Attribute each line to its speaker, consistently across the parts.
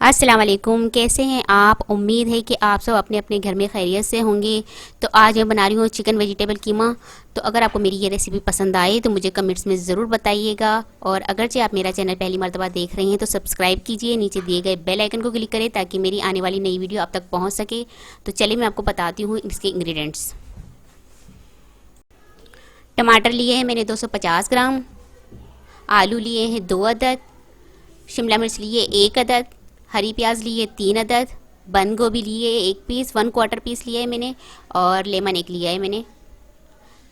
Speaker 1: अस्सलाम वालेकुम। कैसे हैं आप? उम्मीद है कि आप सब अपने अपने घर में खैरियत से होंगे। तो आज मैं बना रही हूँ चिकन वेजिटेबल कीमा। तो अगर आपको मेरी ये रेसिपी पसंद आए तो मुझे कमेंट्स में ज़रूर बताइएगा। और अगरचे आप मेरा चैनल पहली मर्तबा देख रहे हैं तो सब्सक्राइब कीजिए, नीचे दिए गए बेल आइकन को क्लिक करें ताकि मेरी आने वाली नई वीडियो आप तक पहुँच सके। तो चलिए मैं आपको बताती हूँ इसके इंग्रेडिएंट्स। टमाटर लिए हैं मैंने 250 ग्राम, आलू लिए हैं 2 अदद, शिमला मिर्च लिए 1 अदद, हरी प्याज लिए 3 अदद, बंद गोभी लिए 1 पीस, 1/4 पीस लिया है मैंने, और लेमन 1 लिया है मैंने।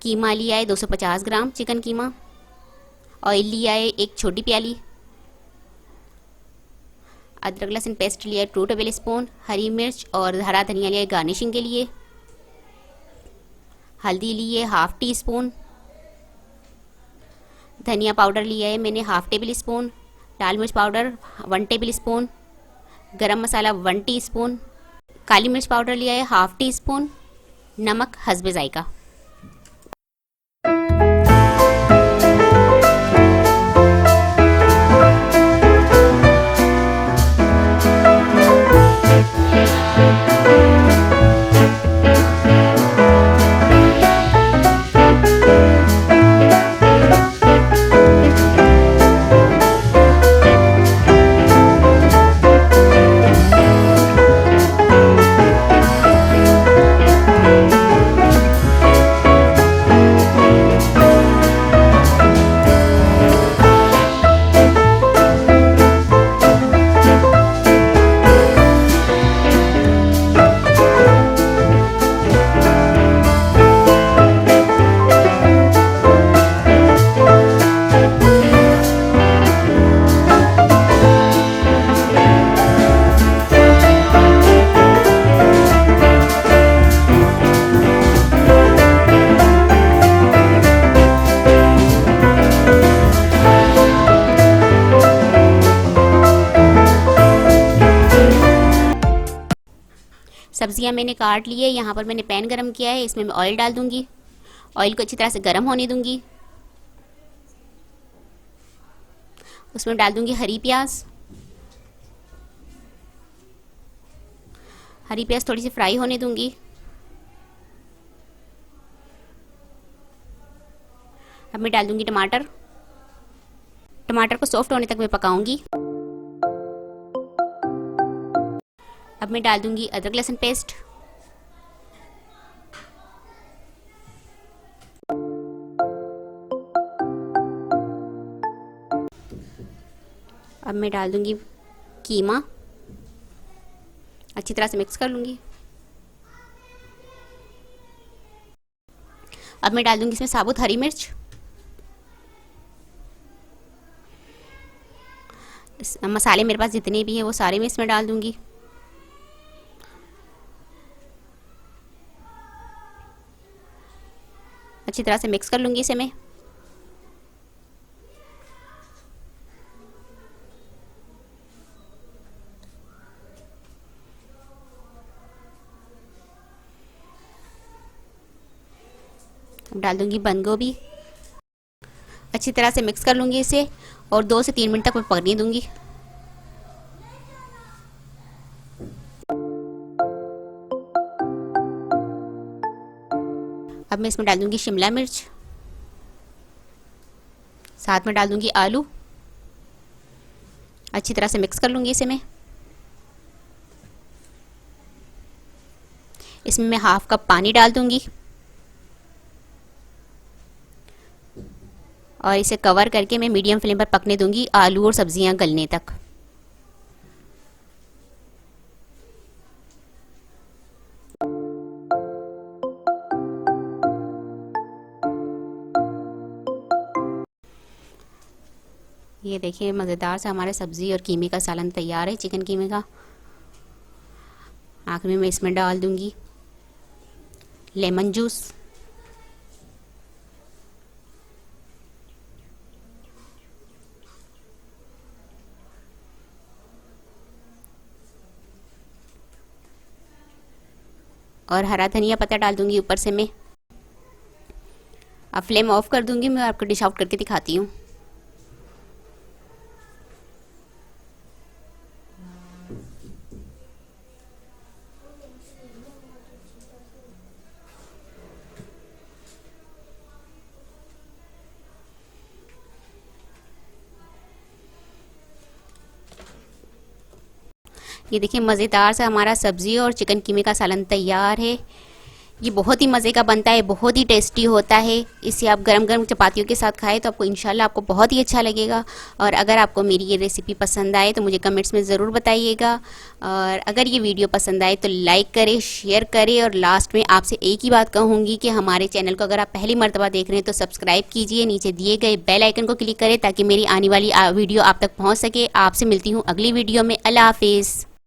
Speaker 1: कीमा लिया है 250 ग्राम चिकन कीमा। ऑयल लिया है 1 छोटी प्याली। अदरक लहसुन पेस्ट लिया है 2 टेबल स्पून। हरी मिर्च और हरा धनिया लिया है गार्निशिंग के लिए। हल्दी ली है 1/2 टी स्पून। धनिया पाउडर लिया है मैंने 1/2 टेबल स्पून। लाल मिर्च पाउडर 1 टेबल स्पून। गरम मसाला 1 टीस्पून। काली मिर्च पाउडर लिया है 1/2 टी स्पून। नमक हस्बे जायका। सब्जियां मैंने काट ली है। यहाँ पर मैंने पैन गरम किया है, इसमें मैं ऑयल डाल दूंगी। ऑयल को अच्छी तरह से गरम होने दूंगी। उसमें डाल दूंगी हरी प्याज। हरी प्याज थोड़ी सी फ्राई होने दूंगी। अब मैं डाल दूंगी टमाटर। टमाटर को सॉफ्ट होने तक मैं पकाऊंगी। अब मैं डाल दूंगी अदरक लहसुन पेस्ट। अब मैं डाल दूंगी कीमा। अच्छी तरह से मिक्स कर लूंगी। अब मैं डाल दूंगी इसमें साबुत हरी मिर्च। मसाले मेरे पास जितने भी हैं वो सारे मैं इसमें डाल दूंगी। अच्छी तरह से मिक्स कर लूंगी इसे मैं। अब डाल दूंगी बंद गोभी। अच्छी तरह से मिक्स कर लूंगी इसे और 2 से 3 मिनट तक मैं पकने दूंगी। अब मैं इसमें डाल दूंगी शिमला मिर्च, साथ में डाल दूंगी आलू। अच्छी तरह से मिक्स कर लूंगी इसे मैं। इसमें मैं 1/2 कप पानी डाल दूंगी और इसे कवर करके मैं मीडियम फ्लेम पर पकने दूंगी आलू और सब्जियां गलने तक। ये देखिए मज़ेदार सा हमारे सब्ज़ी और कीमे का सालन तैयार है, चिकन कीमे का। आखिर में मैं इसमें डाल दूंगी लेमन जूस। और हरा धनिया पत्ता डाल दूंगी ऊपर से मैं। अब फ्लेम ऑफ कर दूंगी मैं, आपको डिश आउट करके दिखाती हूँ। ये देखिए मज़ेदार सा हमारा सब्ज़ी और चिकन कीमे का सालन तैयार है। ये बहुत ही मज़े का बनता है, बहुत ही टेस्टी होता है। इसे आप गरम गरम चपातियों के साथ खाएं तो आपको इंशाल्लाह आपको बहुत ही अच्छा लगेगा। और अगर आपको मेरी ये रेसिपी पसंद आए तो मुझे कमेंट्स में ज़रूर बताइएगा। और अगर ये वीडियो पसंद आए तो लाइक करें, शेयर करें। और लास्ट में आपसे एक ही बात कहूँगी कि हमारे चैनल को अगर आप पहली मर्तबा देख रहे हैं तो सब्सक्राइब कीजिए, नीचे दिए गए बेल आइकन को क्लिक करें ताकि मेरी आने वाली वीडियो आप तक पहुँच सके। आपसे मिलती हूँ अगली वीडियो में। अल्लाह हाफिज़।